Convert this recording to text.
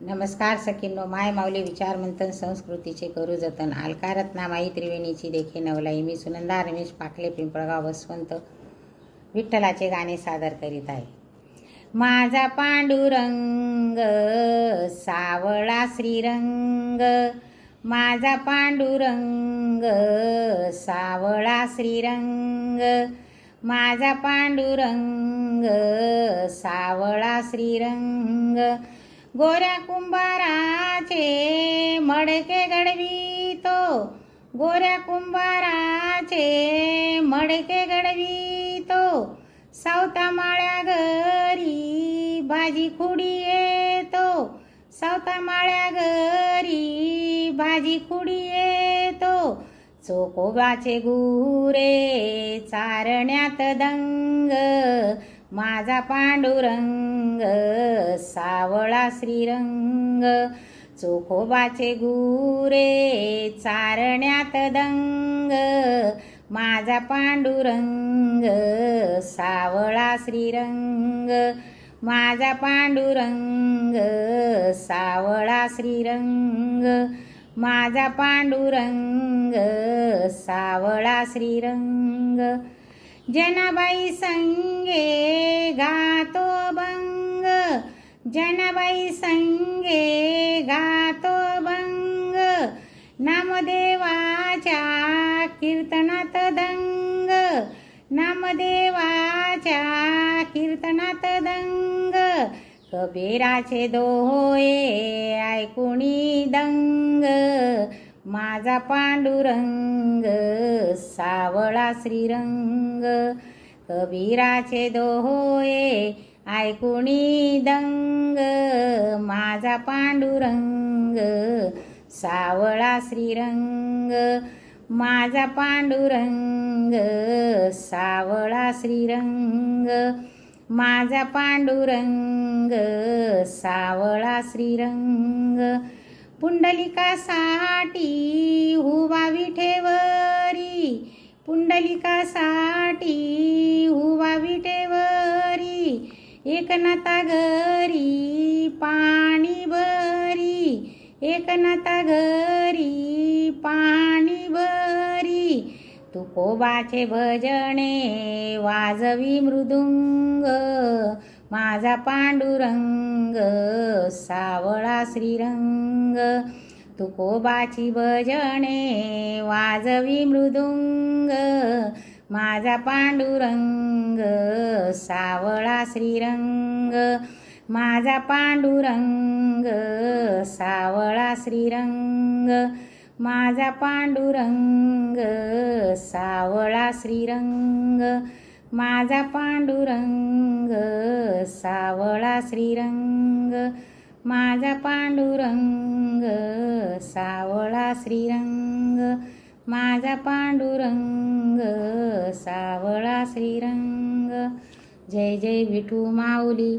नमस्कार सखींनो, माय माऊली विचार मंथन संस्कृतीचे करू जतन. अलका रत्नामाई त्रिवेणीची देखे नवलाई. मी सुनंदा रमेश पाखले, पिंपळगाव, वसवंत. विठ्ठलाचे गाणे सादर करीत आहे. माझा पांडुरंग सावळा श्रीरंग, माझा पांडुरंग सावळा श्रीरंग, माझा पांडुरंग सावळा श्रीरंग. गोऱ्या कुंभाराचे मडके घडवितो, गोऱ्या कुंभाराचे मडके घडवितो. सावता माळ्या घरी भाजी खुडी येतो, सावता माळ्या घरी भाजी खुडी येतो. चोकोबाचे गुरे चारण्यात दंग, माझा पांडुरंग सावळा श्रीरंग. चोखोबाचे गुरे चारण्यात दंग, माझा पांडुरंग सावळा श्रीरंग, माझा पांडुरंग सावळा श्रीरंग, माझा पांडुरंग सावळा श्रीरंग. जनाबाई संगे गातो भंग, जनाबाई संगे गातो भंग. नामदेवाच्या कीर्तनात दंग, नामदेवाच्या कीर्तनात दंग. कबीराचे दोहे ऐकुणी दंग, माझा पांडुरंग सावळा श्रीरंग. कबीराचे दोहे ऐकुणी दंग, माझा पांडुरंग सावळा श्रीरंग, माझा पांडुरंग सावळा श्रीरंग, माझा पांडुरंग सावळा श्रीरंग. पुंडलिकासाठी हुवा विठेवरी, पुंडलिकासाठी हुवा विठेवरी. एकनाथा घरी पाणी भरी, एकनाथा घरी पाणी भरी. तुकोबाचे भजने वाजवी मृदुंग, माझा पांडुरंग सावळा श्रीरंग. तुकोबाची भजने वाजवी मृदुंग, माझा पांडुरंग सावळा श्रीरंग, माझा पांडुरंग सावळा श्रीरंग, माझा पांडुरंग सावळा श्रीरंग, माझा पांडुरंग सावळा श्रीरंग, माझा पांडुरंग सावळा श्रीरंग, माझा पांडुरंग सावळा श्रीरंग. जय जय विठू माऊली.